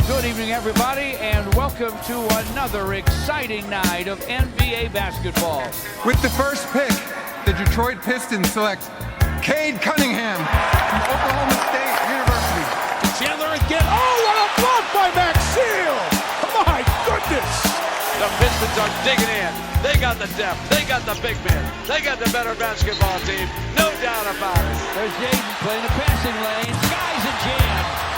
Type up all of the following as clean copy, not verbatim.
Good evening, everybody, and welcome to another exciting night of NBA basketball. With the first pick, the Detroit Pistons select Cade Cunningham from Oklahoma State University. Chandler again. Oh, what a block by Maxfield! My goodness! The Pistons are digging in. They got the depth. They got the big men. They got the better basketball team. No doubt about it. There's Jaden playing the passing lane. Skies a jam.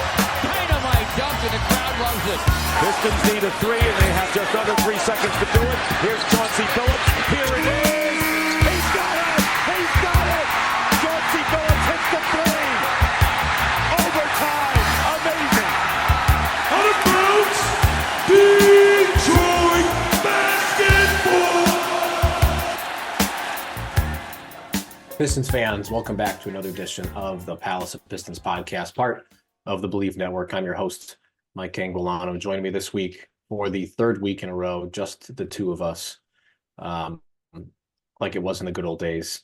Dynamite dunk, and the crowd loves it. Pistons need a three, and they have just under 3 seconds to do it. Here's Chauncey Billups. Here it is. He's got it. He's got it. Chauncey Billups hits the three. Overtime. Amazing. Out of bounds. Detroit basketball. Pistons fans, welcome back to another edition of the Palace of Pistons Podcast, part of the Believe Network. I'm your host, Mike Anguilano. Joining me this week for the third week in a row, just the two of us, like it was in the good old days,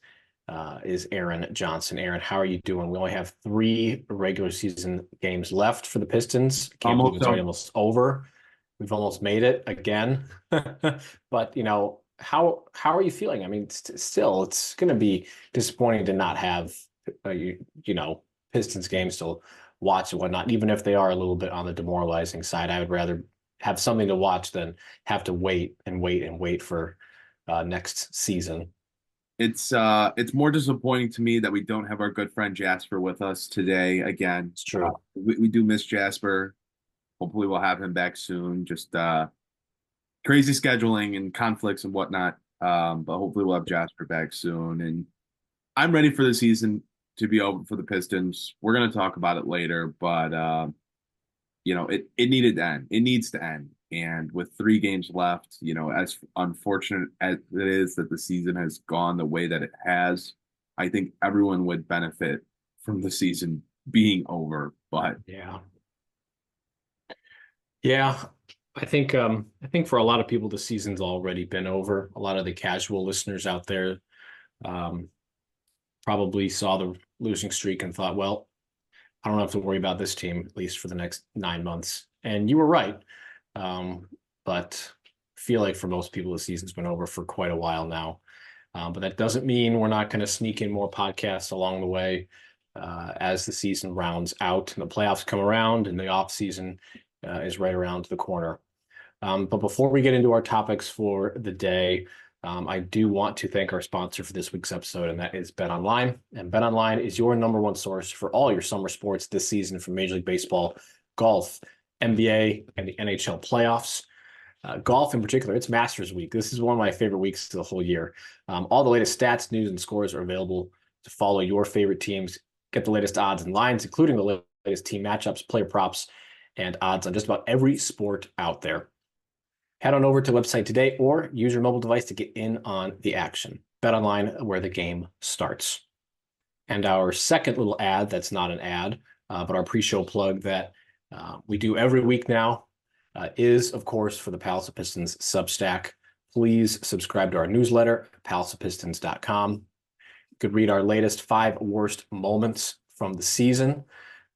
is Aaron Johnson. Aaron, how are you doing? We only have 3 regular season games left for the Pistons. Can't believe it's almost over. We've almost made it again. But, you know, how are you feeling? I mean, still, it's going to be disappointing to not have, Pistons games to watch and whatnot, even if they are a little bit on the demoralizing side. I would rather have something to watch than have to wait for next season. It's more disappointing to me that we don't have our good friend Jasper with us today again. It's true. We do miss Jasper. Hopefully we'll have him back soon. Just crazy scheduling and conflicts and whatnot. But hopefully we'll have Jasper back soon. And I'm ready for the season to be over for the Pistons. We're going to talk about it later, but it needed to end. It needs to end. And with 3 games left, as unfortunate as it is that the season has gone the way that it has, I think everyone would benefit from the season being over. But yeah, I think for a lot of people, the season's already been over. A lot of the casual listeners out there probably saw the losing streak and thought, well, I don't have to worry about this team, at least for the next 9 months. And you were right. But I feel like for most people, the season's been over for quite a while now. But that doesn't mean we're not going to sneak in more podcasts along the way as the season rounds out and the playoffs come around and the off season is right around the corner. But before we get into our topics for the day, I do want to thank our sponsor for this week's episode, and that is BetOnline. And BetOnline is your #1 source for all your summer sports this season from Major League Baseball, golf, NBA, and the NHL playoffs. Golf in particular, it's Masters Week. This is one of my favorite weeks of the whole year. All the latest stats, news, and scores are available to follow your favorite teams. Get the latest odds and lines, including the latest team matchups, player props, and odds on just about every sport out there. Head on over to the website today or use your mobile device to get in on the action. BetOnline, where the game starts. And our second little ad, that's not an ad, but our pre-show plug that we do every week now is, of course, for the Palace of Pistons Substack. Please subscribe to our newsletter, palaceofpistons.com. You could read our latest 5 worst moments from the season.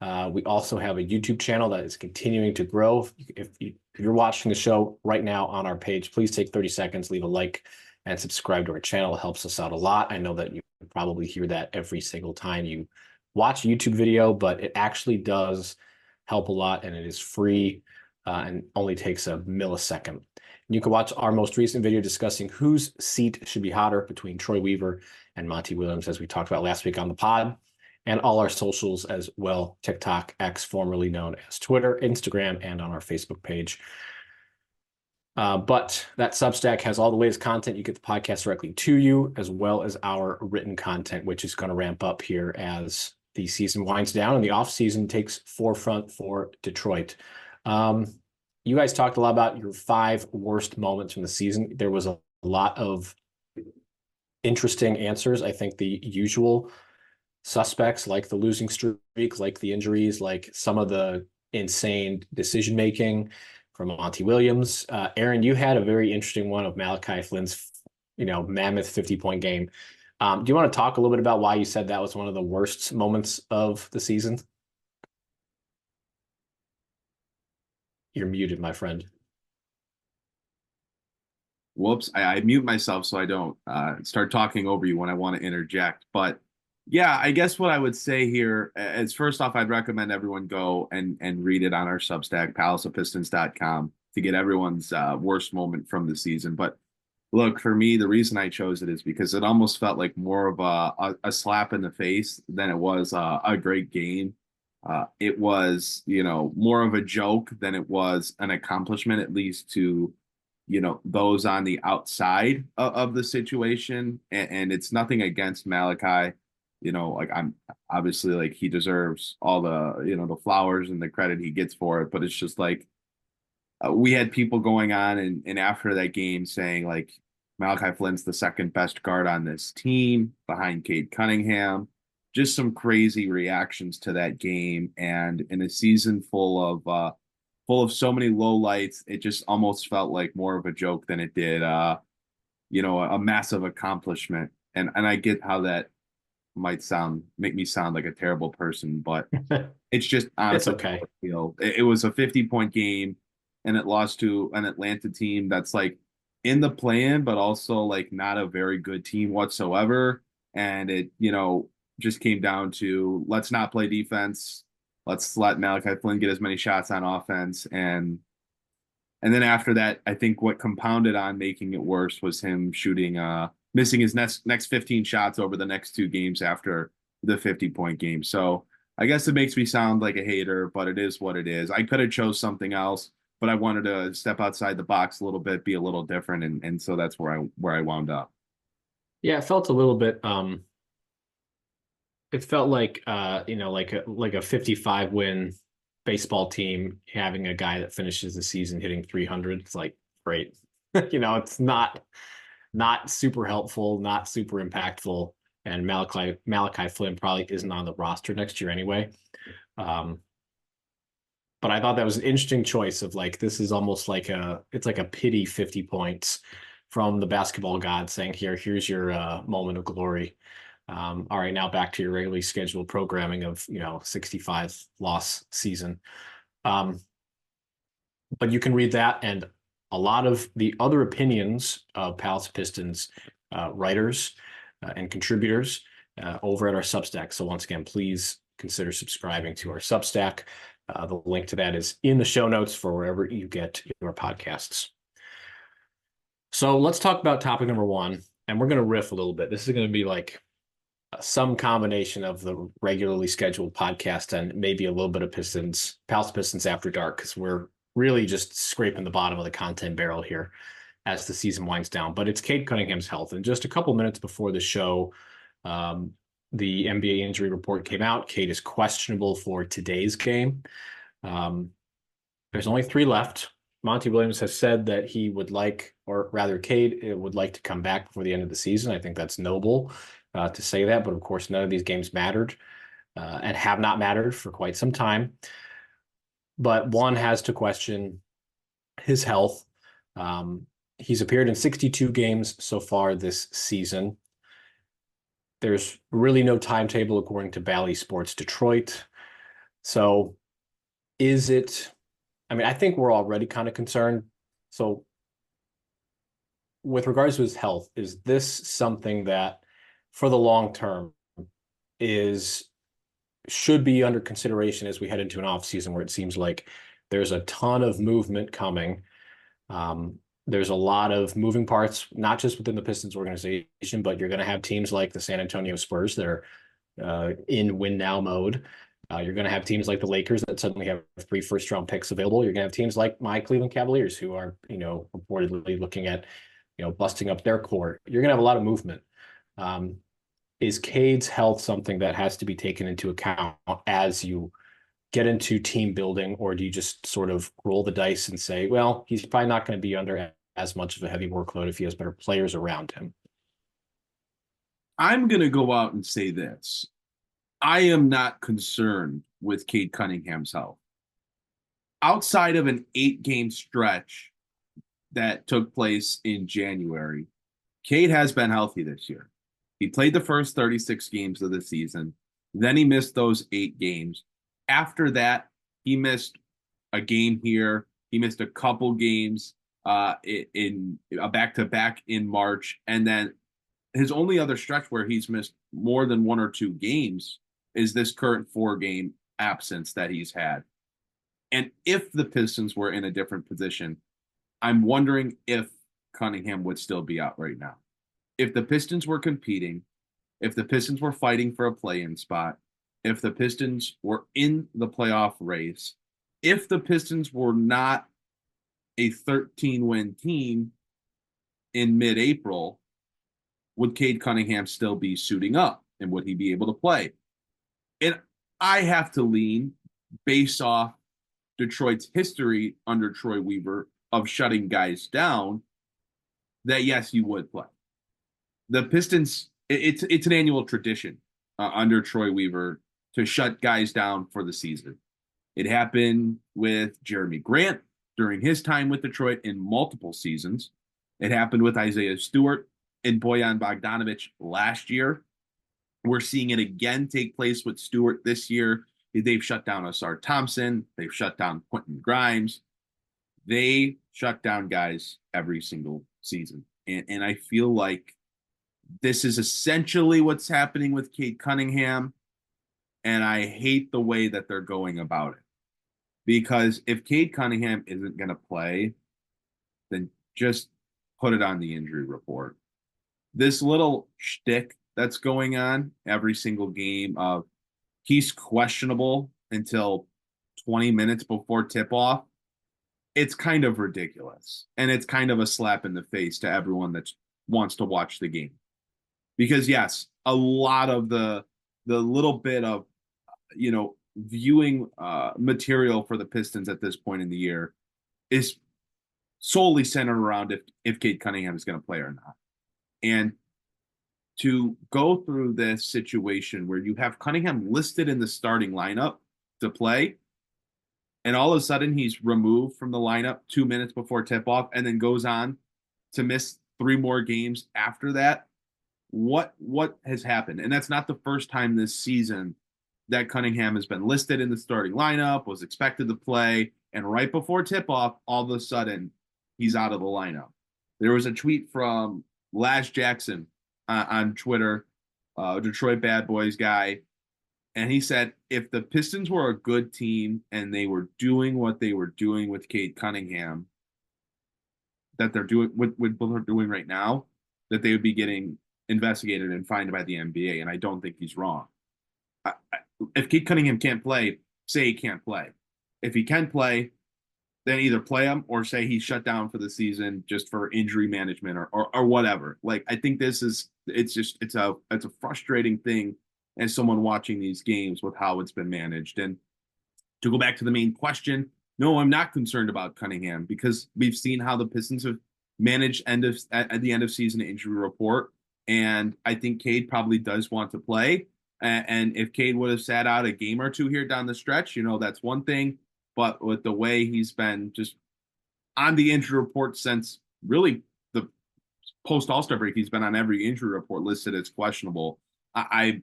We also have a YouTube channel that is continuing to grow. If you're watching the show right now on our page, please take 30 seconds, leave a like, and subscribe to our channel. It helps us out a lot. I know that you probably hear that every single time you watch a YouTube video, but it actually does help a lot, and it is free and only takes a millisecond. You can watch our most recent video discussing whose seat should be hotter between Troy Weaver and Monty Williams, as we talked about last week on the pod, and all our socials as well: TikTok, X, formerly known as Twitter, Instagram, and on our Facebook page. But that Substack has all the latest content. You get the podcast directly to you, as well as our written content, which is going to ramp up here as the season winds down and the offseason takes forefront for Detroit. You guys talked a lot about your 5 worst moments from the season. There was a lot of interesting answers. I think the usual suspects, like the losing streak, like the injuries, like some of the insane decision-making from Monty Williams. Aaron, you had a very interesting one of Malachi Flynn's, mammoth 50-point game. Do you want to talk a little bit about why you said that was one of the worst moments of the season? You're muted, my friend. Whoops, I mute myself so I don't start talking over you when I want to interject. But yeah, I guess what I would say here is first off, I'd recommend everyone go and read it on our Substack, palaceofpistons.com, to get everyone's worst moment from the season. But look, for me, the reason I chose it is because it almost felt like more of a slap in the face than it was a great game. It was, more of a joke than it was an accomplishment, at least to those on the outside of the situation. And it's nothing against Malachi. Like I'm obviously, like, he deserves all the flowers and the credit he gets for it. But it's just like we had people going on and after that game saying, like, Malachi Flynn's the second best guard on this team behind Cade Cunningham. Just some crazy reactions to that game. And in a season full of so many lowlights, it just almost felt like more of a joke than it did, a massive accomplishment. And I get how that might make me sound like a terrible person, but it's just honestly, it's okay. It was a 50-point game, and it lost to an Atlanta team that's like in the play-in, but also like not a very good team whatsoever. And it, just came down to, let's not play defense. Let's let Malachi Flynn get as many shots on offense. And then after that, I think what compounded on making it worse was him missing his next 15 shots over the next two games after the 50-point game. So I guess it makes me sound like a hater, but it is what it is. I could have chose something else, but I wanted to step outside the box a little bit, be a little different. And so that's where I wound up. Yeah, it felt a little bit, it felt like like a 55 win baseball team having a guy that finishes the season hitting 300. It's like, great. It's not super helpful, not super impactful. And Malachi Flynn probably isn't on the roster next year anyway. But I thought that was an interesting choice of, like, this is almost like it's like a pity 50 points from the basketball god saying, here's your moment of glory. All right, now back to your regularly scheduled programming of 65 loss season. But you can read that and a lot of the other opinions of Palace Pistons writers and contributors over at our Substack. So once again, please consider subscribing to our Substack. The link to that is in the show notes for wherever you get your podcasts. So let's talk about topic number one, and we're going to riff a little bit. This is going to be like some combination of the regularly scheduled podcast and maybe a little bit of Palace Pistons After Dark, because we're really just scraping the bottom of the content barrel here as the season winds down. But it's Cade Cunningham's health. And just a couple minutes before the show, the NBA injury report came out. Cade is questionable for today's game. There's only 3 left. Monty Williams has said that he would like, or rather Cade would like to come back before the end of the season. I think that's noble to say that, but of course none of these games mattered and have not mattered for quite some time. But one has to question his health. He's appeared in 62 games so far this season. There's really no timetable according to Bally Sports Detroit. So is it, I think we're already kind of concerned. So with regards to his health, is this something that for the long term should be under consideration as we head into an off season where it seems like there's a ton of movement coming? There's a lot of moving parts, not just within the Pistons organization, but you're going to have teams like the San Antonio Spurs that are in win now mode. You're going to have teams like the Lakers that suddenly have 3 first-round picks available. You're going to have teams like my Cleveland Cavaliers who are, reportedly looking at, busting up their core. You're going to have a lot of movement. Is Cade's health something that has to be taken into account as you get into team building, or do you just sort of roll the dice and say, well, he's probably not going to be under as much of a heavy workload if he has better players around him? I'm going to go out and say this. I am not concerned with Cade Cunningham's health. Outside of an 8-game stretch that took place in January, Cade has been healthy this year. He played the first 36 games of the season. Then he missed those 8 games. After that, he missed a game here He missed a couple games in a back-to-back in March. And then his only other stretch where he's missed more than 1 or 2 games is this current 4-game absence that he's had. And if the Pistons were in a different position, I'm wondering if Cunningham would still be out right now. If the Pistons were competing, if the Pistons were fighting for a play-in spot, if the Pistons were in the playoff race, if the Pistons were not a 13-win team in mid-April, would Cade Cunningham still be suiting up? And would he be able to play? And I have to lean, based off Detroit's history under Troy Weaver of shutting guys down, that yes, he would play. The Pistons, it's an annual tradition under Troy Weaver to shut guys down for the season. It happened with Jeremy Grant during his time with Detroit in multiple seasons. It happened with Isaiah Stewart and Bojan Bogdanovic last year. We're seeing it again take place with Stewart this year. They've shut down Asar Thompson. They've shut down Quentin Grimes. They shut down guys every single season. And I feel like this is essentially what's happening with Cade Cunningham. And I hate the way that they're going about it. Because if Cade Cunningham isn't going to play, then just put it on the injury report. This little shtick that's going on every single game of he's questionable until 20 minutes before tip-off, it's kind of ridiculous. And it's kind of a slap in the face to everyone that wants to watch the game. Because, yes, a lot of the little bit of, viewing material for the Pistons at this point in the year is solely centered around if Cade Cunningham is going to play or not. And to go through this situation where you have Cunningham listed in the starting lineup to play, and all of a sudden he's removed from the lineup 2 minutes before tip-off and then goes on to miss 3 more games after that, what has happened? And that's not the first time this season that Cunningham has been listed in the starting lineup, was expected to play, and right before tip-off, all of a sudden, he's out of the lineup. There was a tweet from Laz Jackson on Twitter, Detroit Bad Boys guy, and he said, if the Pistons were a good team and they were doing what they were doing with Cade Cunningham, that they're doing what they're doing right now, that they would be getting investigated and fined by the NBA, and I don't think he's wrong. If Cade Cunningham can't play, say he can't play. If he can play, then either play him or say he's shut down for the season just for injury management or whatever. Like, I think it's a frustrating thing as someone watching these games with how it's been managed. And to go back to the main question, no, I'm not concerned about Cunningham because we've seen how the Pistons have managed at the end of season injury report. And I think Cade probably does want to play. And if Cade would have sat out a game or two here down the stretch, that's one thing. But with the way he's been just on the injury report since really the post All-Star break, he's been on every injury report listed as questionable. I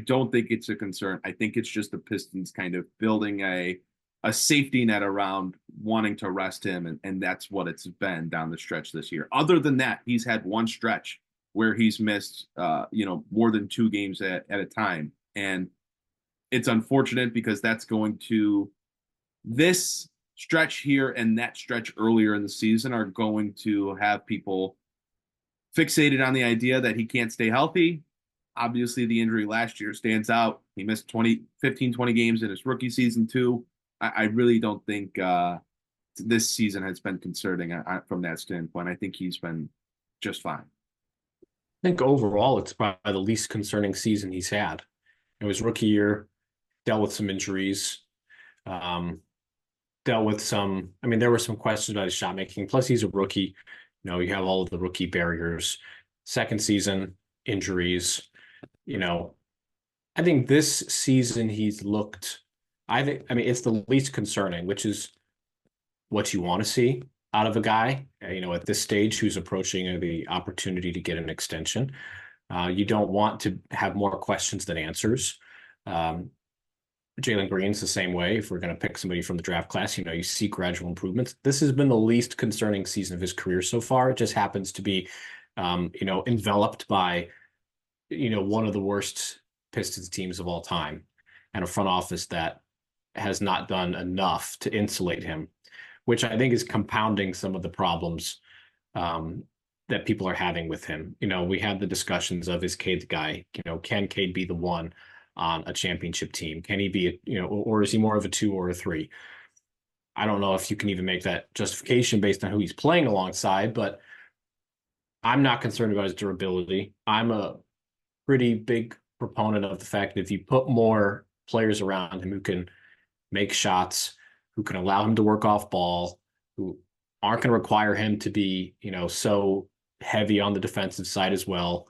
don't think it's a concern. I think it's just the Pistons kind of building a safety net around wanting to rest him, and that's what it's been down the stretch this year. Other than that, he's had one stretch where he's missed, more than 2 games at a time. And it's unfortunate because that's going to this stretch here and that stretch earlier in the season are going to have people fixated on the idea that he can't stay healthy. Obviously, the injury last year stands out. He missed 20 games in his rookie season too. I really don't think this season has been concerning from that standpoint. I think he's been just fine. I think overall it's probably the least concerning season he's had. It was rookie year, dealt with some injuries, dealt with there were some questions about his shot making. Plus he's a rookie. You have all of the rookie barriers. Second season, injuries. I think this season he's looked, it's the least concerning, which is what you want to see out of a guy, at this stage who's approaching the opportunity to get an extension. You don't want to have more questions than answers. Jalen Green's the same way. If we're going to pick somebody from the draft class, you see gradual improvements. This has been the least concerning season of his career so far. It just happens to be, enveloped by, one of the worst Pistons teams of all time and a front office that has not done enough to insulate him, which I think is compounding some of the problems that people are having with him. We had the discussions of, is Cade the guy? Can Cade be the one on a championship team? Can he be, or is he more of a 2 or a 3? I don't know if you can even make that justification based on who he's playing alongside, but I'm not concerned about his durability. I'm a pretty big proponent of the fact that if you put more players around him who can make shots, who can allow him to work off ball, who aren't going to require him to be, so heavy on the defensive side as well,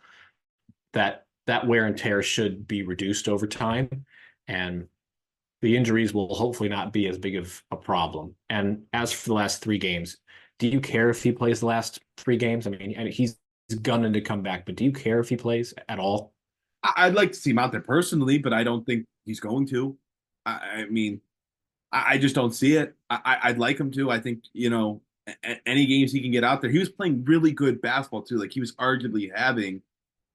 that wear and tear should be reduced over time, and the injuries will hopefully not be as big of a problem. And as for the last 3 games, do you care if he plays the last 3 games? I mean, he's gunning to come back, but do you care if he plays at all? I'd like to see him out there personally, but I don't think he's going to. I mean, I just don't see it. I'd like him to. I think, any games he can get out there. He was playing really good basketball too. Like, he was arguably having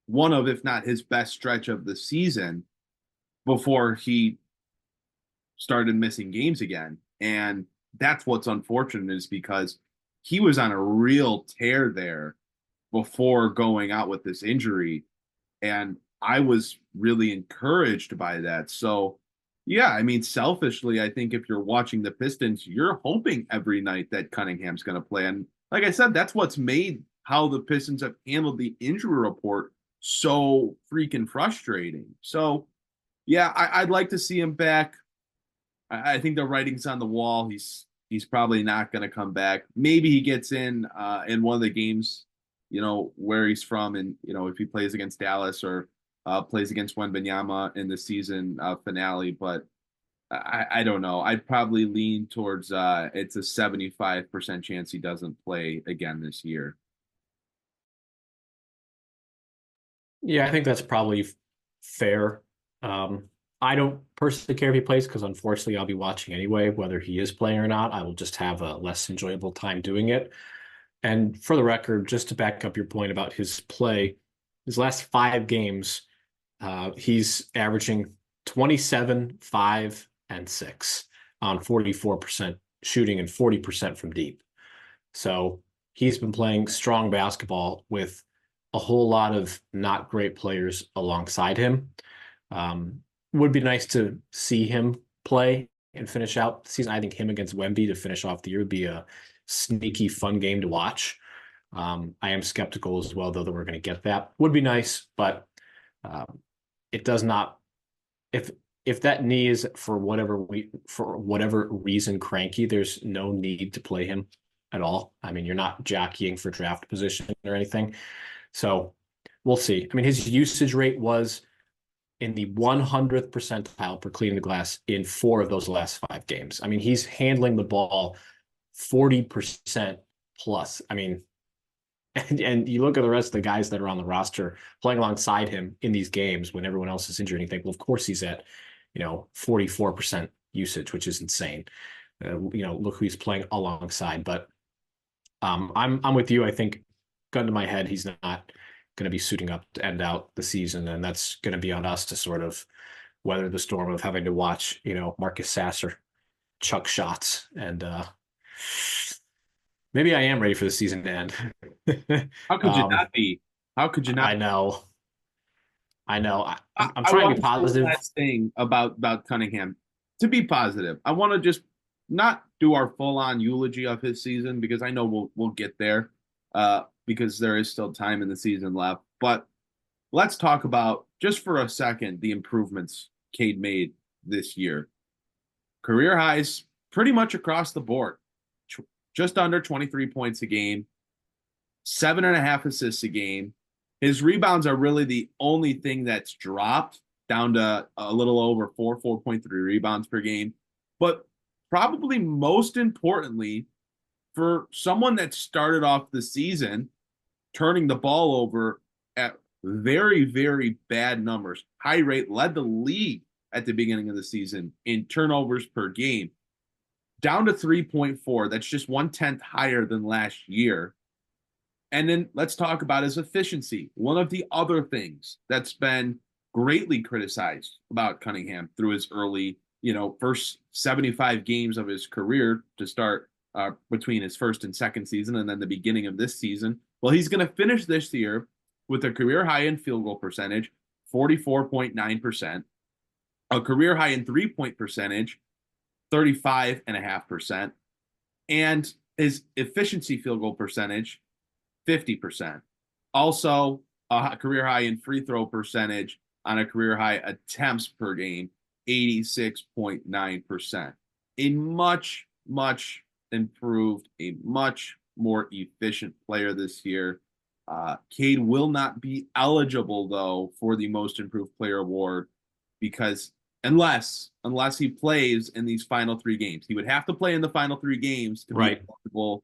one of, if not his best stretch of the season before he started missing games again. And that's what's unfortunate, is because he was on a real tear there before going out with this injury. And I was really encouraged by that. So, yeah, I mean, selfishly, I think if you're watching the Pistons, you're hoping every night that Cunningham's going to play. And like I said, that's what's made how the Pistons have handled the injury report so freaking frustrating. So, yeah, I'd like to see him back. I think the writing's on the wall. He's probably not going to come back. Maybe he gets in one of the games, where he's from, and if he plays against Dallas or plays against Wembanyama in the season finale. But I don't know. I'd probably lean towards it's a 75% chance he doesn't play again this year. Yeah, I think that's probably fair. I don't personally care if he plays, because unfortunately I'll be watching anyway, whether he is playing or not. I will just have a less enjoyable time doing it. And for the record, just to back up your point about his play, his last 5 games, he's averaging 27, 5, and 6 on 44% shooting and 40% from deep. So he's been playing strong basketball with a whole lot of not great players alongside him. Would be nice to see him play and finish out the season. I think him against Wemby to finish off the year would be a sneaky fun game to watch. I am skeptical as well, though, that we're going to get that. Would be nice, but it does not. If that knee is for whatever reason cranky, there's no need to play him at all. I mean, you're not jockeying for draft position or anything. So we'll see. I mean, his usage rate was in the 100th percentile per cleaning the glass in 4 of those last 5 games. I mean, he's handling the ball 40% plus. I mean, and you look at the rest of the guys that are on the roster playing alongside him in these games when everyone else is injured, and you think, well, of course he's at, 44% usage, which is insane. Look who he's playing alongside. But I'm with you. I think, gun to my head, he's not going to be suiting up to end out the season, and that's going to be on us to sort of weather the storm of having to watch, Marcus Sasser chuck shots. And maybe I am ready for the season to end. How could you not be? How could you not? I know. I'm trying to be positive. Last thing about Cunningham, to be positive, I want to just not do our full-on eulogy of his season, because I know we'll get there, because there is still time in the season left. But let's talk about, just for a second, the improvements Cade made this year. Career highs pretty much across the board. Just under 23 points a game, 7.5 assists a game. His rebounds are really the only thing that's dropped, down to a little over 4.3 rebounds per game. But probably most importantly, for someone that started off the season turning the ball over at very, very bad numbers, high rate, led the league at the beginning of the season in turnovers per game, down to 3.4. That's just 1/10 higher than last year. And then let's talk about his efficiency. One of the other things that's been greatly criticized about Cunningham through his early, first 75 games of his career to start between his first and second season and then the beginning of this season. Well, he's going to finish this year with a career high in field goal percentage, 44.9%, a career high in three-point percentage, 35.5%, and his efficiency field goal percentage, 50%. Also, a career high in free throw percentage on a career high attempts per game, 86.9%. A much, much improved, a much more efficient player this year. Cade will not be eligible, though, for the Most Improved Player award because unless he plays in these final 3 games. He would have to play in the final 3 games to be eligible,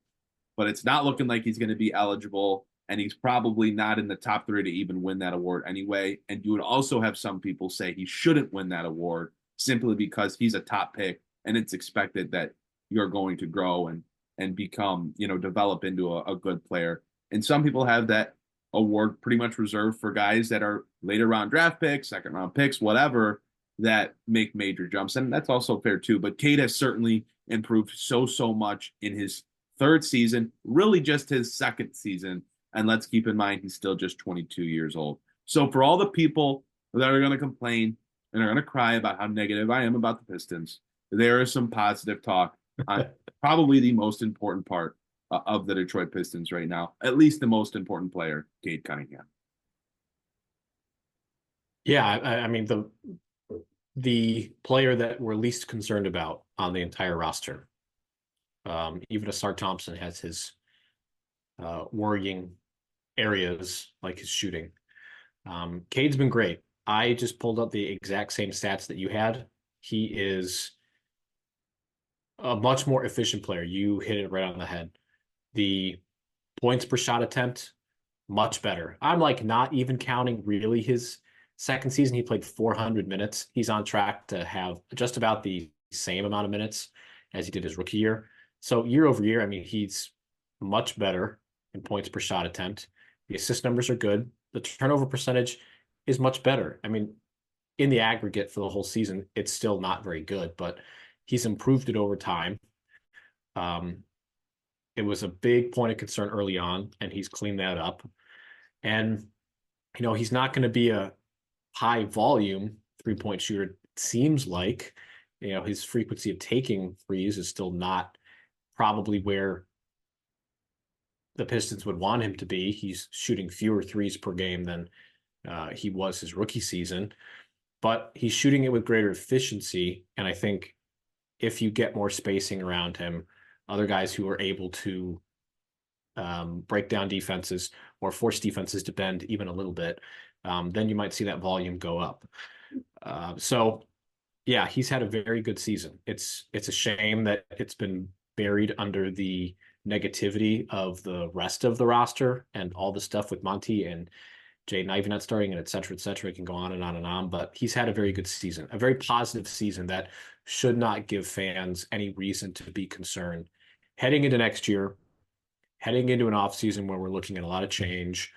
but it's not looking like he's going to be eligible, and he's probably not in the top 3 to even win that award anyway. And you would also have some people say he shouldn't win that award simply because he's a top pick, and it's expected that you're going to grow and become, develop into a good player. And some people have that award pretty much reserved for guys that are later round draft picks, second round picks, whatever, that make major jumps. And that's also fair too. But Cade has certainly improved so much in his 3rd season, really just his 2nd season. And let's keep in mind, he's still just 22 years old. So for all the people that are going to complain and are going to cry about how negative I am about the Pistons, there is some positive talk on probably the most important part of the Detroit Pistons right now, at least the most important player, Cade Cunningham. Yeah, I mean, the player that we're least concerned about on the entire roster. Even Asar Thompson has his worrying areas like his shooting. Cade's been great. I just pulled up the exact same stats that you had. He is a much more efficient player. You hit it right on the head. The points per shot attempt, much better. I'm like not even counting really his 2nd season. He played 400 minutes. He's on track to have just about the same amount of minutes as he did his rookie year. So year over year, I mean, he's much better in points per shot attempt. The assist numbers are good. The turnover percentage is much better. I mean, in the aggregate for the whole season, it's still not very good, but he's improved it over time. It was a big point of concern early on, and he's cleaned that up. And, he's not going to be a high volume 3-point shooter. It seems like, his frequency of taking threes is still not probably where the Pistons would want him to be. He's shooting fewer threes per game than he was his rookie season, but he's shooting it with greater efficiency. And I think if you get more spacing around him, other guys who are able to break down defenses or force defenses to bend even a little bit, then you might see that volume go up. So yeah, he's had a very good season. It's a shame that it's been buried under the negativity of the rest of the roster and all the stuff with Monty and Jay Ivey not starting and et cetera, it can go on and on and on, but he's had a very good season, a very positive season that should not give fans any reason to be concerned heading into next year, heading into an off season where we're looking at a lot of change.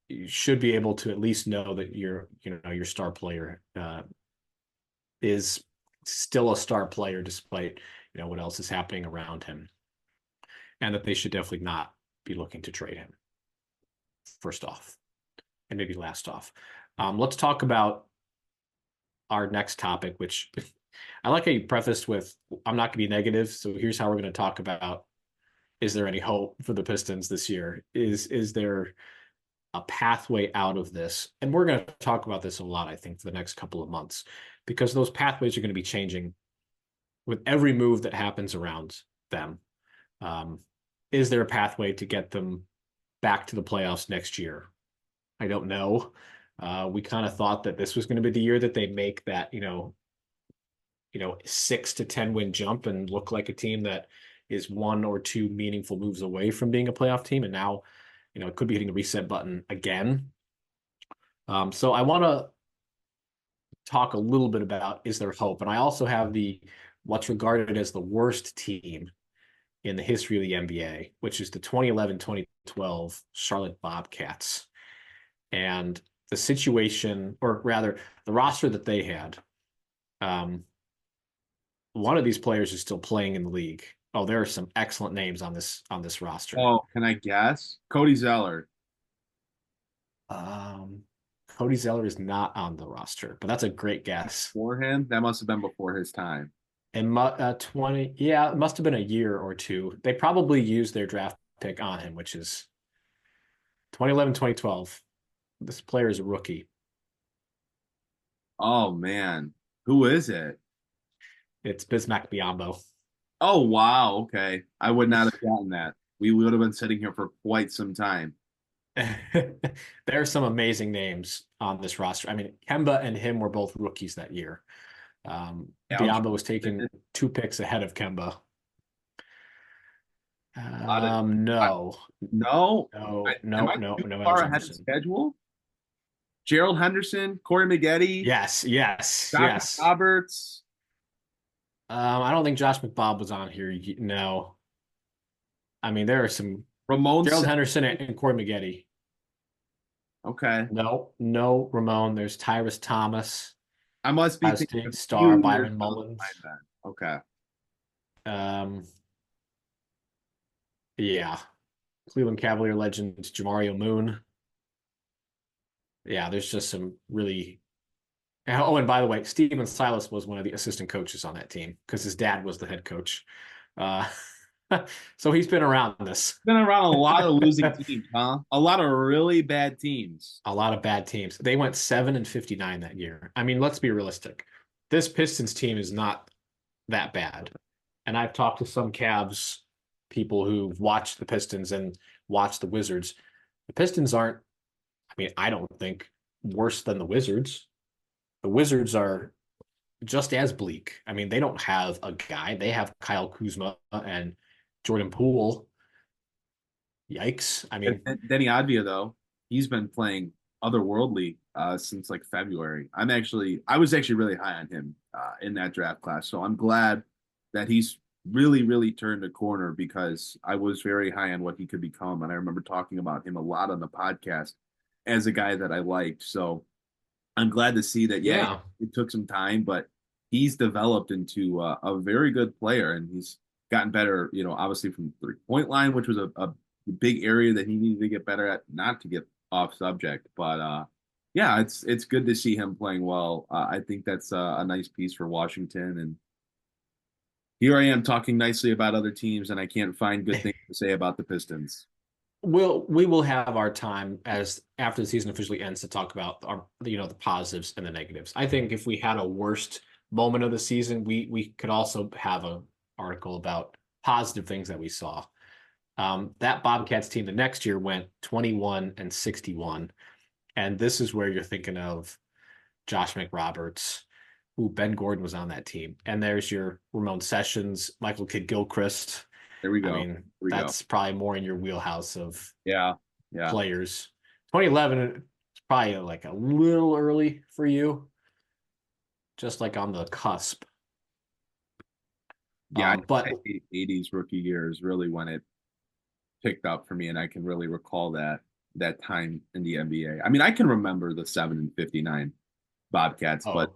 You should be able to at least know that your star player is still a star player despite, what else is happening around him, and that they should definitely not be looking to trade him first off and maybe last off. Let's talk about our next topic, which I like how you prefaced with, I'm not going to be negative. So here's how we're going to talk about, is there any hope for the Pistons this year? Is there a pathway out of this? And we're going to talk about this a lot, I think, for the next couple of months, because those pathways are going to be changing with every move that happens around them. Is there a pathway to get them back to the playoffs next year? I don't know. We kind of thought that this was going to be the year that they make that, 6 to 10 win jump and look like a team that is 1 or 2 meaningful moves away from being a playoff team. And now, it could be hitting the reset button again. So I want to talk a little bit about is there hope. And I also have what's regarded as the worst team in the history of the NBA, which is the 2011-2012 Charlotte Bobcats. And the situation, or rather the roster that they had, one of these players is still playing in the league. Oh, there are some excellent names on this roster. Oh, can I guess? Cody Zeller. Cody Zeller is not on the roster, but that's a great guess. For him, that must have been before his time. And it must have been a year or two. They probably used their draft pick on him, which is 2011-2012. This player is a rookie. Oh man, who is it? It's Bismack Biyombo. Oh wow, okay. I would not have gotten that. We would have been sitting here for quite some time. There are some amazing names on this roster. I mean, Kemba and him were both rookies that year. Biyombo was taken 2 picks ahead of Kemba. No. Far ahead of schedule. Gerald Henderson, Corey Maggette. Yes. Josh Roberts. I don't think Josh McBob was on here. No. I mean, there are some Gerald Henderson and Corey Maggette. Okay. No, Ramon. There's Tyrus Thomas. I must be thinking star Byron Mullins. Okay. Yeah. Cleveland Cavalier legend Jamario Moon. Yeah, there's just some really. Oh, and by the way, Steven Silas was one of the assistant coaches on that team because his dad was the head coach. So he's been around this. Been around a lot of losing teams, huh? A lot of really bad teams. A lot of bad teams. They went 7-59 that year. I mean, let's be realistic. This Pistons team is not that bad. And I've talked to some Cavs people who've watched the Pistons and watched the Wizards. The Pistons aren't, I mean, I don't think worse than the Wizards. The Wizards are just as bleak. I mean, they don't have a guy. They have Kyle Kuzma and Jordan Poole. Yikes. I mean, Denny Advia, though, he's been playing otherworldly since like February. I was actually really high on him in that draft class. So I'm glad that he's really, really turned a corner because I was very high on what he could become. And I remember talking about him a lot on the podcast as a guy that I liked. So I'm glad to see that, it took some time, but he's developed into a very good player and he's gotten better, obviously from the 3-point line, which was a big area that he needed to get better at, not to get off subject. But it's good to see him playing well. I think that's a nice piece for Washington. And here I am talking nicely about other teams, and I can't find good things to say about the Pistons. We will have our time as after the season officially ends to talk about the positives and the negatives. I think if we had a worst moment of the season, we could also have an article about positive things that we saw. That Bobcats team the next year went 21-61, and this is where you're thinking of Josh McRoberts. Ben Gordon was on that team, and there's your Ramon Sessions, Michael Kidd-Gilchrist. There we go. I mean, that's probably more in your wheelhouse of players. 2011 is probably like a little early for you, just like on the cusp. Yeah, but 80s rookie year is really when it picked up for me, and I can really recall that time in the NBA. I mean, I can remember the 7-59 Bobcats, but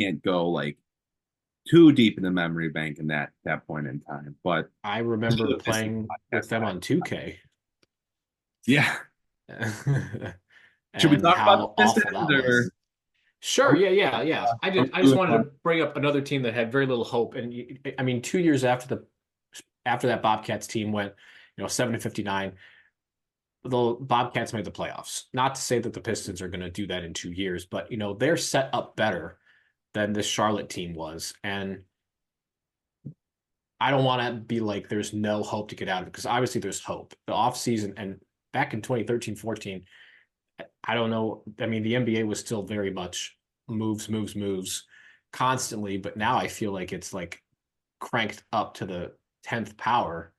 can't go like too deep in the memory bank in that point in time. But I remember playing with them on 2K. Yeah. Should we talk about the Pistons? Sure. Yeah. I just wanted to bring up another team that had very little hope. And I mean, 2 years after that Bobcats team went, 7-59, the Bobcats made the playoffs. Not to say that the Pistons are going to do that in 2 years, but they're set up better than this Charlotte team was. And I don't want to be like there's no hope to get out of it, because obviously there's hope. The offseason and back in 2013-14, I don't know. I mean, the NBA was still very much moves constantly, but now I feel like it's like cranked up to the 10th power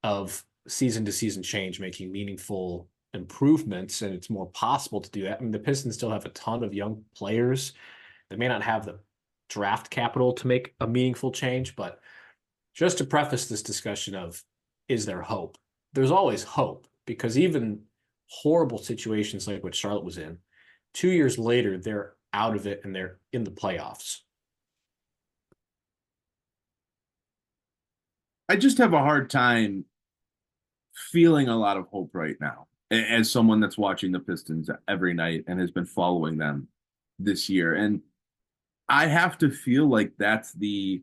of season to season change, making meaningful improvements, and it's more possible to do that. I mean, the Pistons still have a ton of young players. They may not have the draft capital to make a meaningful change, but just to preface this discussion of, is there hope? There's always hope, because even horrible situations like what Charlotte was in, 2 years later, they're out of it and they're in the playoffs. I just have a hard time feeling a lot of hope right now as someone that's watching the Pistons every night and has been following them this year. And I have to feel like that's the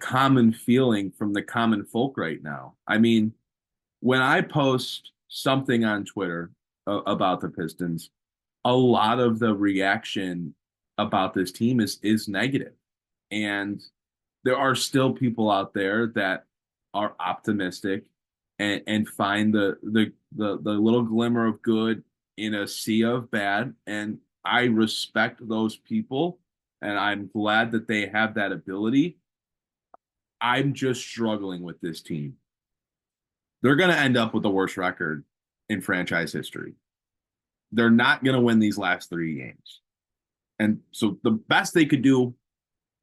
common feeling from the common folk right now. I mean, when I post something on Twitter about the Pistons, a lot of the reaction about this team is negative. And there are still people out there that are optimistic and find the little glimmer of good in a sea of bad. And I respect those people, and I'm glad that they have that ability. I'm just struggling with this team. They're going to end up with the worst record in franchise history. They're not going to win these last 3 games. And so the best they could do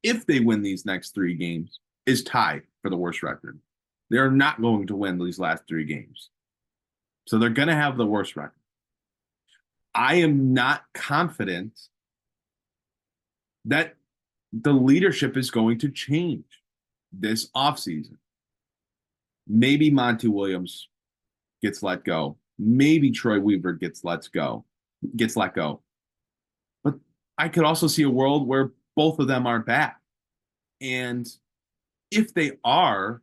if they win these next 3 games is tie for the worst record. They're not going to win these last 3 games. So they're going to have the worst record. I am not confident that the leadership is going to change this offseason. Maybe Monty Williams gets let go. Maybe Troy Weaver gets let go. But I could also see a world where both of them are back. And if they are,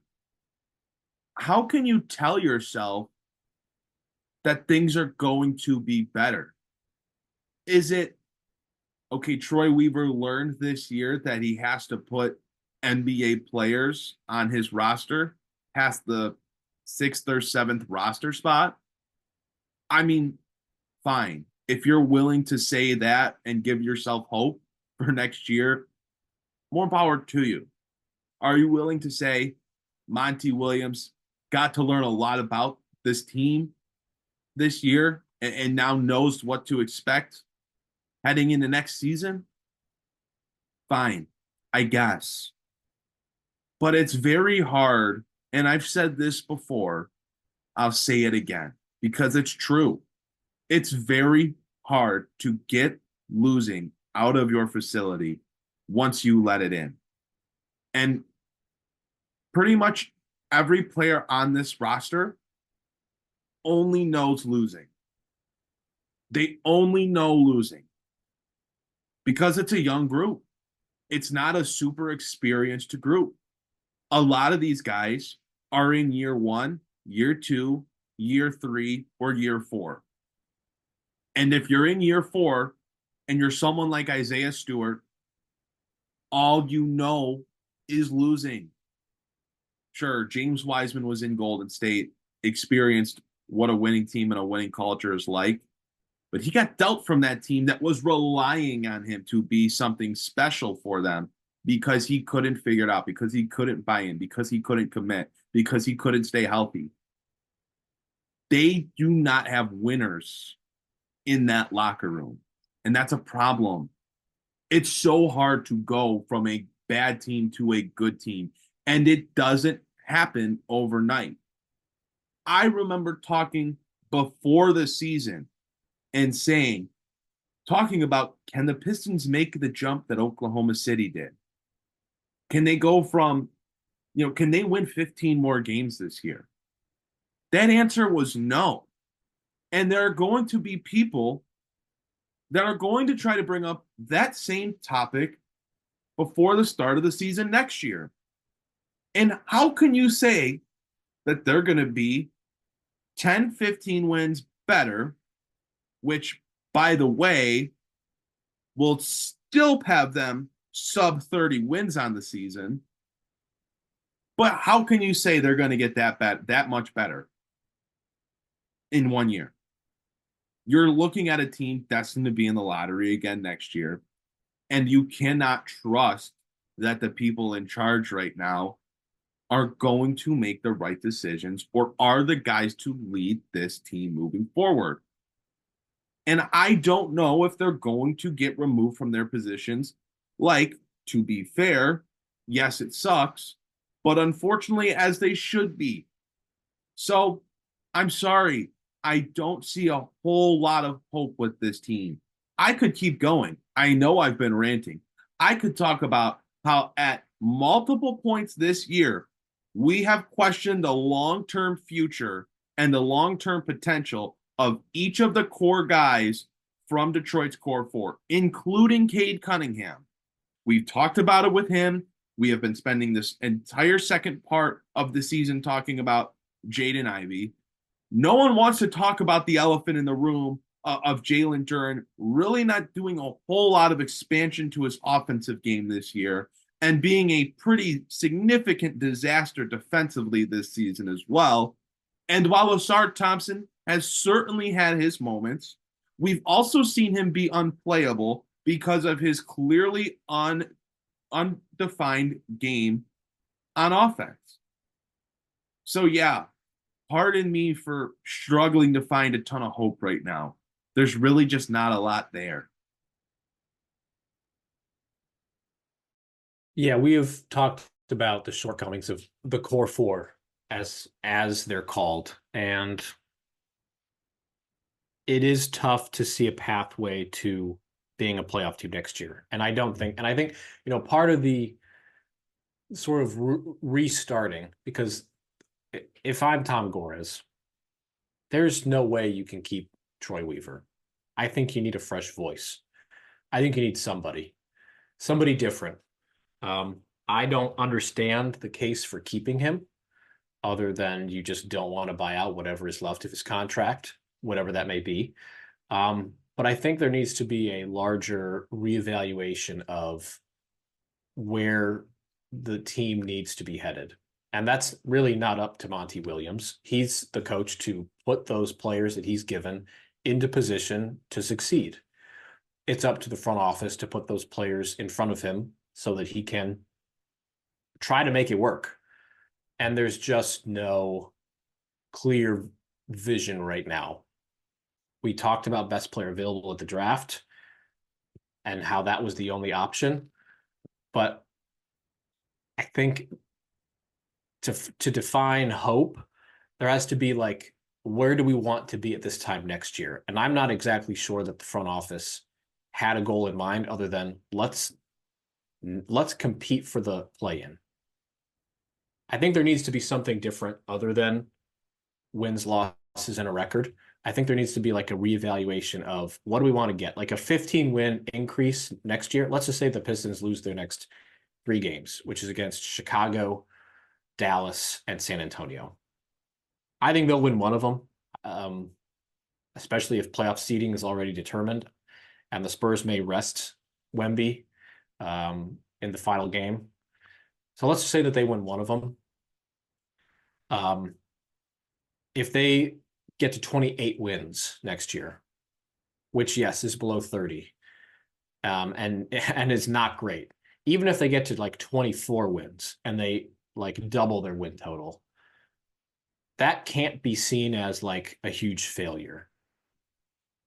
how can you tell yourself that things are going to be better? Is it, okay, Troy Weaver learned this year that he has to put NBA players on his roster past the 6th or 7th roster spot? I mean, fine. If you're willing to say that and give yourself hope for next year, more power to you. Are you willing to say Monty Williams got to learn a lot about this team this year and now knows what to expect heading into next season? Fine, I guess. But it's very hard, and I've said this before, I'll say it again, because it's true. It's very hard to get losing out of your facility once you let it in. And pretty much every player on this roster only knows losing. They only know losing because it's a young group. It's not a super experienced group. A lot of these guys are in year 1, year 2, year 3, or year 4. And if you're in year 4 and you're someone like Isaiah Stewart, all you know is losing. Sure, James Wiseman was in Golden State, experienced what a winning team and a winning culture is like, but he got dealt from that team that was relying on him to be something special for them because he couldn't figure it out, because he couldn't buy in, because he couldn't commit, because he couldn't stay healthy. They do not have winners in that locker room, and that's a problem. It's so hard to go from a bad team to a good team, and it doesn't happen overnight. I remember talking before the season and talking about, can the Pistons make the jump that Oklahoma City did? Can they go from, can they win 15 more games this year? That answer was no. And there are going to be people that are going to try to bring up that same topic before the start of the season next year. And how can you say that they're going to be 10, 15 wins better, which, by the way, will still have them sub 30 wins on the season? But how can you say they're going to get that much better in 1 year? You're looking at a team destined to be in the lottery again next year, and you cannot trust that the people in charge right now are going to make the right decisions or are the guys to lead this team moving forward. And I don't know if they're going to get removed from their positions like, to be fair, yes, it sucks, but unfortunately, as they should be. So I'm sorry. I don't see a whole lot of hope with this team. I could keep going. I know I've been ranting. I could talk about how at multiple points this year, we have questioned the long-term future and the long-term potential of each of the core guys from Detroit's core four, including Cade Cunningham. We've talked about it with him. We have been spending this entire second part of the season talking about Jaden Ivey. No one wants to talk about the elephant in the room of Jalen Duren really not doing a whole lot of expansion to his offensive game this year and being a pretty significant disaster defensively this season as well. And while Osard Thompson has certainly had his moments, we've also seen him be unplayable because of his clearly undefined game on offense. So yeah, pardon me for struggling to find a ton of hope right now. There's really just not a lot there. Yeah, we have talked about the shortcomings of the core four as they're called, and it is tough to see a pathway to being a playoff team next year. And I think, part of the sort of restarting, because if I'm Tom Gores, there's no way you can keep Troy Weaver. I think you need a fresh voice. I think you need somebody different. I don't understand the case for keeping him other than you just don't want to buy out whatever is left of his contract, whatever that may be. But I think there needs to be a larger reevaluation of where the team needs to be headed. And that's really not up to Monty Williams. He's the coach to put those players that he's given into position to succeed. It's up to the front office to put those players in front of him so that he can try to make it work. And there's just no clear vision right now. We talked about best player available at the draft and how that was the only option. But I think to define hope, there has to be like, where do we want to be at this time next year? And I'm not exactly sure that the front office had a goal in mind other than let's compete for the play-in. I think there needs to be something different other than wins, losses, and a record. I think there needs to be like a reevaluation of what do we want to get? Like a 15-win increase next year. Let's just say the Pistons lose their next 3 games, which is against Chicago, Dallas, and San Antonio. I think they'll win one of them, especially if playoff seeding is already determined, and the Spurs may rest Wemby in the final game. So let's just say that they win one of them. If they get to 28 wins next year, which, yes, is below 30, and is not great. Even if they get to like 24 wins and they like double their win total, that can't be seen as like a huge failure.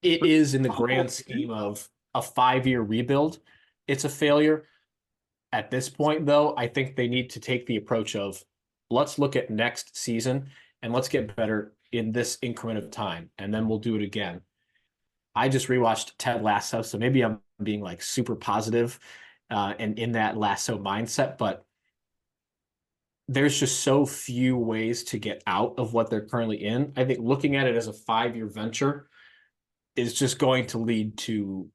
It is in the grand scheme of a 5-year rebuild. It's a failure. At this point, though, I think they need to take the approach of let's look at next season and let's get better in this increment of time, and then we'll do it again. I just rewatched Ted Lasso, so maybe I'm being like super positive and in that Lasso mindset, but there's just so few ways to get out of what they're currently in. I think looking at it as a 5-year venture is just going to lead to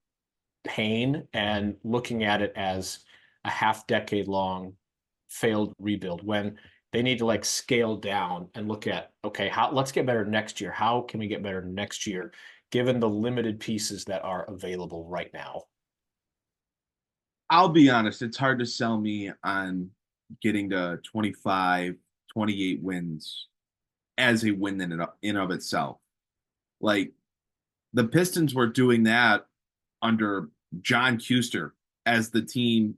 pain, and looking at it as a half-decade long failed rebuild when they need to like scale down and look at, okay, let's get better next year. How can we get better next year given the limited pieces that are available right now? I'll be honest, it's hard to sell me on getting to 25, 28 wins as a win in of itself. Like, the Pistons were doing that under John Kuster as the team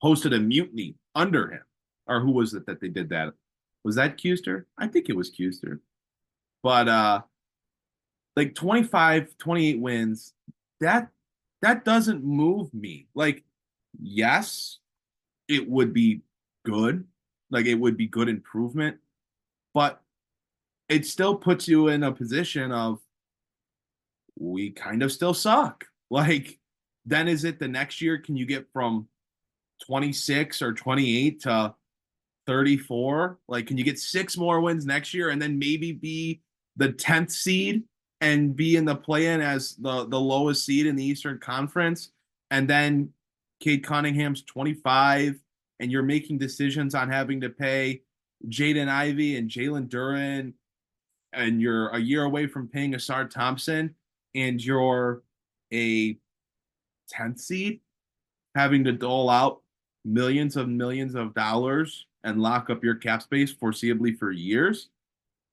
hosted a mutiny under him. Or who was it that they did that? Was that Kuster? I think it was Kuster. But like 25, 28 wins, that doesn't move me. Like, yes, it would be good. Like, it would be good improvement, but it still puts you in a position of, we kind of still suck. Like, then is it the next year? Can you get from 26 or 28 to 34? Like, can you get 6 more wins next year and then maybe be the 10th seed and be in the play-in as the lowest seed in the Eastern Conference? And then Cade Cunningham's 25, and you're making decisions on having to pay Jaden Ivey and Jalen Duren, and you're a year away from paying Asar Thompson, and you're a 10th seed, having to dole out millions of dollars and lock up your cap space foreseeably for years.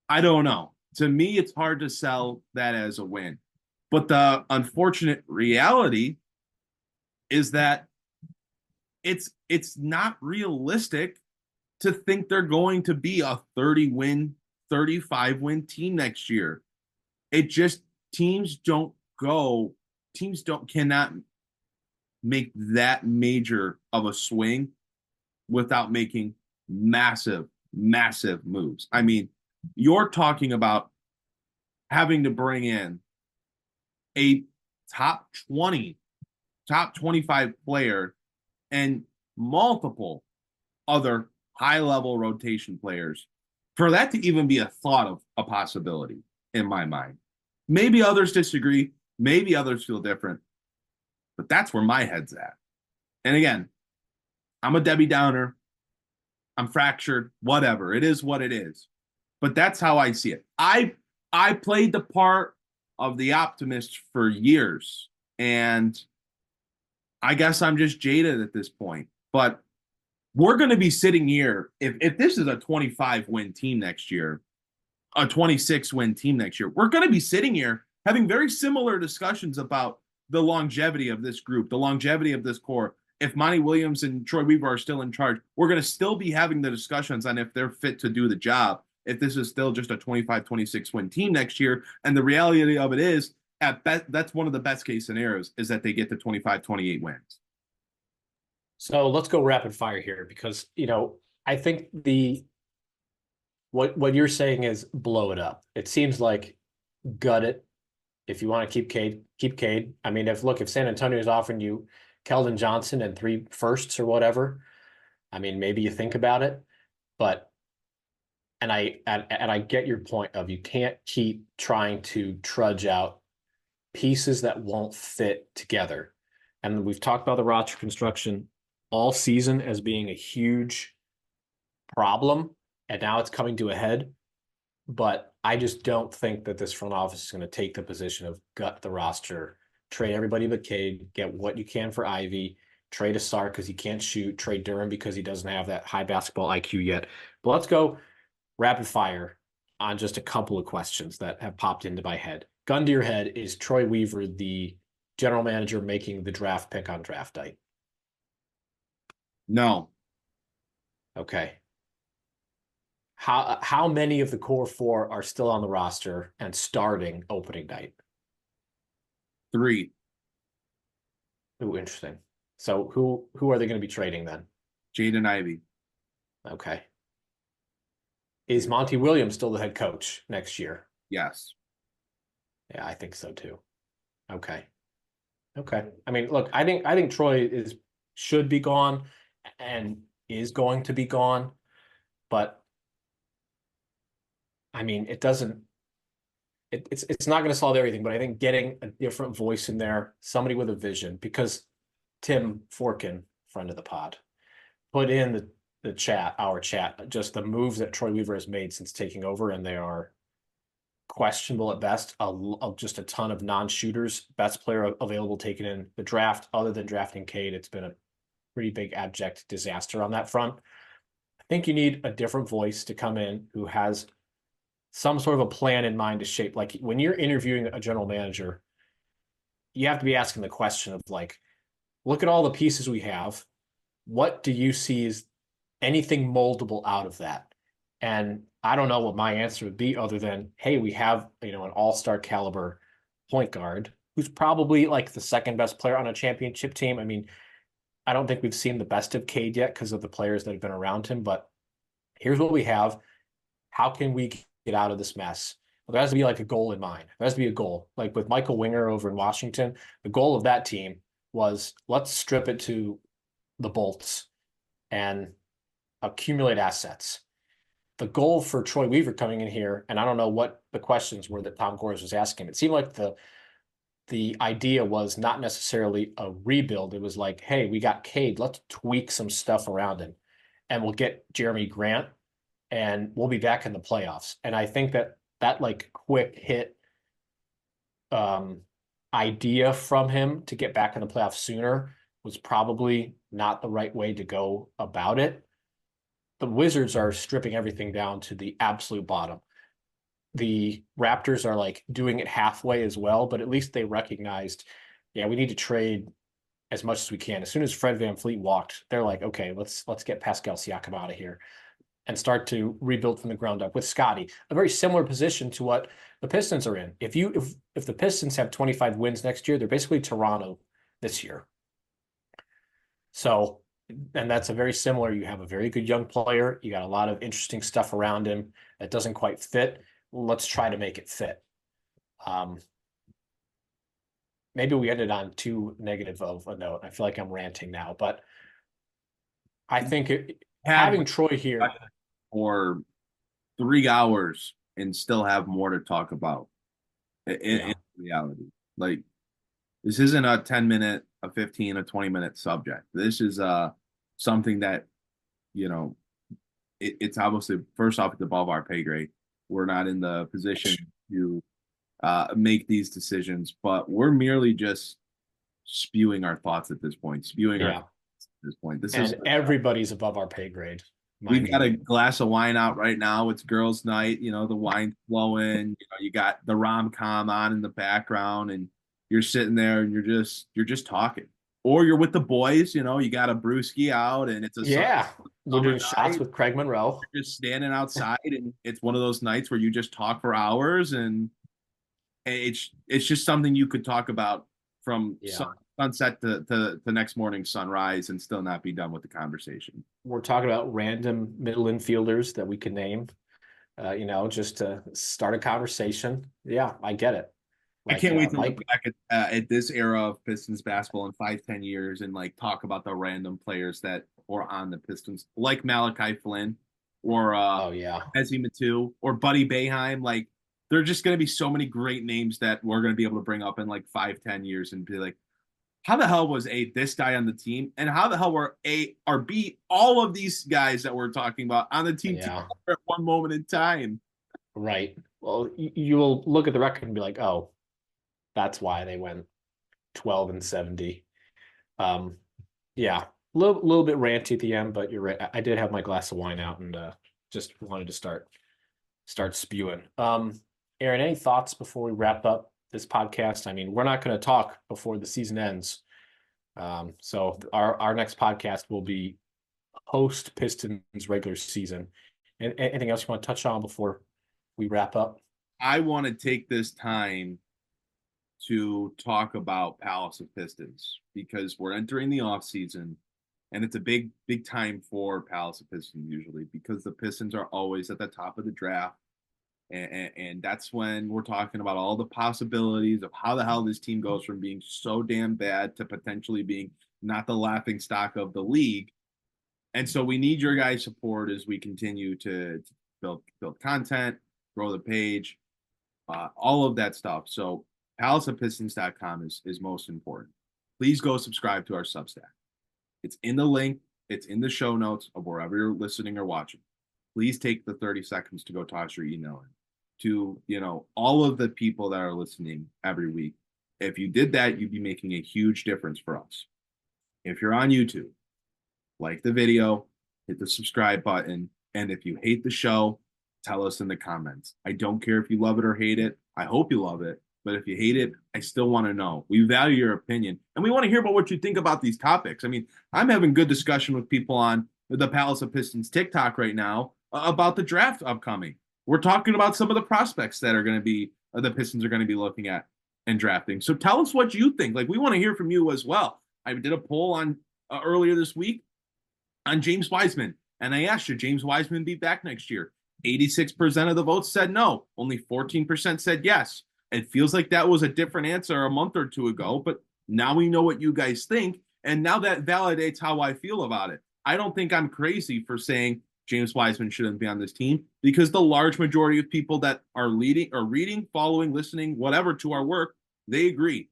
I don't know. To me, it's hard to sell that as a win. But the unfortunate reality is that it's not realistic to think they're going to be a 30-win, 35-win team next year. It just, teams cannot make that major of a swing without making massive moves. I mean, you're talking about having to bring in a top 20, top 25 player and multiple other high-level rotation players for that to even be a thought of a possibility in my mind. Maybe others disagree. Maybe others feel different. But that's where my head's at. And again, I'm a Debbie Downer. I'm fractured, whatever. It is what it is. But that's how I see it. I played the part of the optimist for years. And I guess I'm just jaded at this point. But we're going to be sitting here, if this is a 25-win team next year, a 26-win team next year, we're going to be sitting here having very similar discussions about the longevity of this group, the longevity of this core. If Monty Williams and Troy Weaver are still in charge, we're going to still be having the discussions on if they're fit to do the job, if this is still just a 25, 26-win team next year. And the reality of it is, at best, that's one of the best case scenarios, is that they get to 25, 28 wins. So let's go rapid fire here, because, I think what you're saying is blow it up. It seems like gut it. If you want to keep Cade, keep Cade. I mean, if San Antonio is offering you Keldon Johnson and 3 firsts or whatever, I mean, maybe you think about it. But and I get your point of, you can't keep trying to trudge out pieces that won't fit together. And we've talked about the roster construction all season as being a huge problem, and now it's coming to a head. But I just don't think that this front office is going to take the position of gut the roster, trade everybody but Cade, get what you can for Ivy, trade Asar because he can't shoot, trade Durham because he doesn't have that high basketball IQ yet. But let's go rapid fire on just a couple of questions that have popped into my head. Gun to your head, is Troy Weaver the general manager making the draft pick on draft night? No. Okay. How many of the core 4 are still on the roster and starting opening night? 3. Ooh, interesting. So who are they going to be trading then? Jaden Ivey. Okay. Is Monty Williams still the head coach next year? Yes. Yeah, I think so too. Okay. I mean, look, I think Troy should be gone and is going to be gone, but I mean, it's not going to solve everything, but I think getting a different voice in there, somebody with a vision, because Tim Forkin, friend of the pod, put in the chat, our chat, just the moves that Troy Weaver has made since taking over, and they are questionable at best. Just a ton of non-shooters, best player available taken in the draft, other than drafting Cade. It's been a pretty big abject disaster on that front. I think you need a different voice to come in who has some sort of a plan in mind to shape. Like, when you're interviewing a general manager, you have to be asking the question of, like, look at all the pieces we have. What do you see as anything moldable out of that? And I don't know what my answer would be, other than, hey, we have, an all-star caliber point guard who's probably like the second best player on a championship team. I mean, I don't think we've seen the best of Cade yet because of the players that have been around him, but here's what we have. How can we get out of this mess? Well, there has to be like a goal in mind. There has to be a goal. Like with Michael Winger over in Washington, the goal of that team was let's strip it to the bolts and accumulate assets. The goal for Troy Weaver coming in here, and I don't know what the questions were that Tom Gores was asking. It seemed like the idea was not necessarily a rebuild. It was like, hey, we got Cade. Let's tweak some stuff around him, and we'll get Jeremy Grant, and we'll be back in the playoffs. And I think that like quick hit idea from him to get back in the playoffs sooner was probably not the right way to go about it. The Wizards are stripping everything down to the absolute bottom. The Raptors are like doing it halfway as well, but at least they recognized, yeah, we need to trade as much as we can. As soon as Fred VanVleet walked, they're like, okay, let's get Pascal Siakam out of here and start to rebuild from the ground up with Scotty. A very similar position to what the Pistons are in. If the Pistons have 25 wins next year, they're basically Toronto this year. So, and that's a very similar, you have a very good young player. You got a lot of interesting stuff around him that doesn't quite fit. Let's try to make it fit. Maybe we ended on too negative of a note. I feel like I'm ranting now, but I think having Troy here for 3 hours and still have more to talk about in reality. Like, this isn't a 10-minute, a 15, a 20-minute subject. This is something that, you know, it's obviously, first off, it's above our pay grade. We're not in the position to make these decisions, but we're merely just spewing our thoughts at this point, This is everybody's above our pay grade. We've got a glass of wine out right now. It's girls' night. You know, the wine's flowing. You know, you got the rom-com on in the background, and you're sitting there and you're just talking. Or you're with the boys. You know, you got a brewski out, and it's we're doing shots with Craig Monroe. You're just standing outside, and it's one of those nights where you just talk for hours, and it's just something you could talk about from sunset to the next morning sunrise and still not be done with the conversation. We're talking about random middle infielders that we can name, just to start a conversation. Yeah, I get it. Like, I can't wait to look back at this era of Pistons basketball in 5-10 years and like talk about the random players that were on the Pistons, like Malachi Flynn or Ezzy Matu or Buddy Boeheim. Like, there are just going to be so many great names that we're going to be able to bring up in like 5-10 years and be like, how the hell was this guy on the team? And how the hell were B, all of these guys that we're talking about on the team together at one moment in time? Right. Well, you will look at the record and be like, oh, that's why they went 12-70. A little bit ranty at the end, but you're right. I did have my glass of wine out and just wanted to start spewing. Aaron, any thoughts before we wrap up this podcast? I mean, we're not going to talk before the season ends. So our next podcast will be post Pistons regular season. And anything else you want to touch on before we wrap up? I want to take this time to talk about Palace of Pistons because we're entering the off season, and it's a big time for Palace of Pistons usually because the Pistons are always at the top of the draft. And that's when we're talking about all the possibilities of how the hell this team goes from being so damn bad to potentially being not the laughing stock of the league. And so we need your guys' support as we continue to build content, grow the page, all of that stuff. So palaceofpistons.com is most important. Please go subscribe to our Substack. It's in the link. It's in the show notes of wherever you're listening or watching. Please take the 30 seconds to go toss your email in to, all of the people that are listening every week. If you did that, you'd be making a huge difference for us. If you're on YouTube, like the video, hit the subscribe button. And if you hate the show, tell us in the comments. I don't care if you love it or hate it. I hope you love it. But if you hate it, I still want to know. We value your opinion. And we want to hear about what you think about these topics. I mean, I'm having good discussion with people on the Palace of Pistons TikTok right now about the draft upcoming. We're talking about some of the prospects that are going to be the Pistons are going to be looking at and drafting. So tell us what you think. Like, we want to hear from you as well. I did a poll on earlier this week on James Wiseman. And I asked, should James Wiseman be back next year? 86% of the votes said no. Only 14% said yes. It feels like that was a different answer a month or two ago, but now we know what you guys think. And now that validates how I feel about it. I don't think I'm crazy for saying James Wiseman shouldn't be on this team, because the large majority of people that are reading, following, listening, whatever to our work, they agree.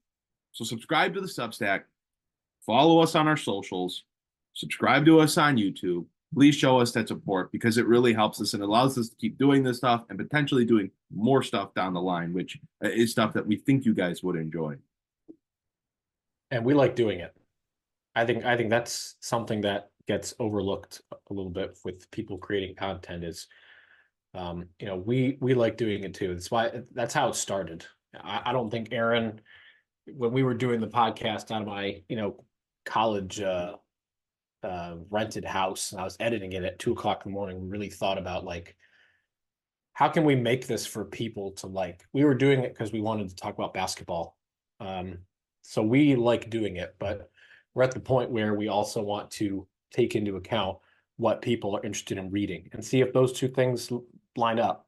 So subscribe to the Substack, follow us on our socials, subscribe to us on YouTube. Please show us that support, because it really helps us and allows us to keep doing this stuff and potentially doing more stuff down the line, which is stuff that we think you guys would enjoy. And we like doing it. I think that's something that gets overlooked a little bit with people creating content is, we like doing it too. That's how it started. I don't think Aaron, when we were doing the podcast out of my, college, rented house, and I was editing it at 2:00 in the morning, we really thought about how can we make this for people to like. We were doing it because we wanted to talk about basketball. So we like doing it, but we're at the point where we also want to take into account what people are interested in reading and see if those two things line up.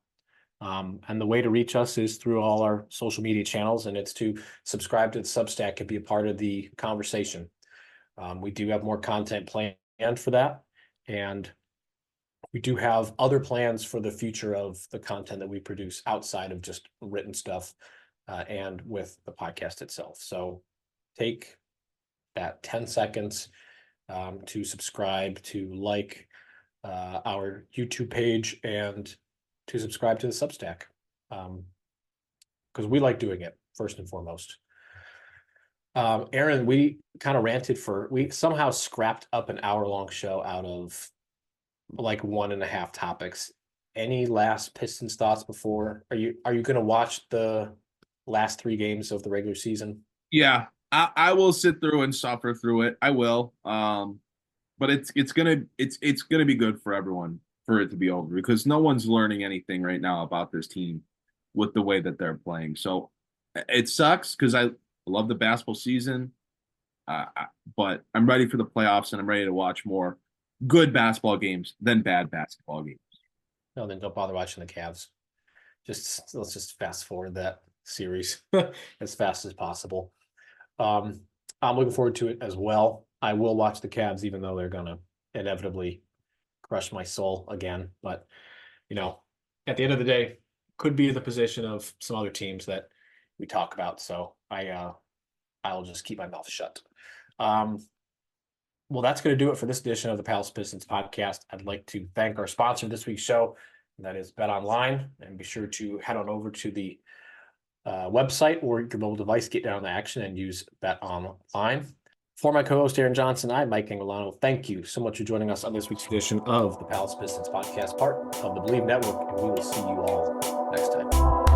And the way to reach us is through all our social media channels, and it's to subscribe to the Substack and be a part of the conversation. We do have more content planned for that, and we do have other plans for the future of the content that we produce outside of just written stuff and with the podcast itself. So take that 10 seconds to subscribe, to like our YouTube page, and to subscribe to the Substack, because we like doing it first and foremost. Aaron, we kind of ranted we somehow scrapped up an hour-long show out of 1.5 topics. Any last Pistons thoughts before? Are you going to watch the last 3 games of the regular season? Yeah, I will sit through and suffer through it. I will. But it's gonna be good for everyone for it to be over, because no one's learning anything right now about this team with the way that they're playing. So it sucks, because I love the basketball season, but I'm ready for the playoffs, and I'm ready to watch more good basketball games than bad basketball games. No, then don't bother watching the Cavs. Let's just fast forward that series as fast as possible. I'm looking forward to it as well. I will watch the Cavs, even though they're gonna inevitably crush my soul again. But at the end of the day, could be the position of some other teams that we talk about. So I'll just keep my mouth shut. Well, that's going to do it for this edition of the Palace Pistons podcast. I'd like to thank our sponsor of this week's show, and that is Bet Online. And be sure to head on over to the website or your mobile device, get down on the action, and use Bet Online. For my co-host Aaron Johnson, I'm Mike Anguilano. Thank you so much for joining us on this week's edition of the Palace Pistons podcast, part of the Believe Network, and we will see you all next time.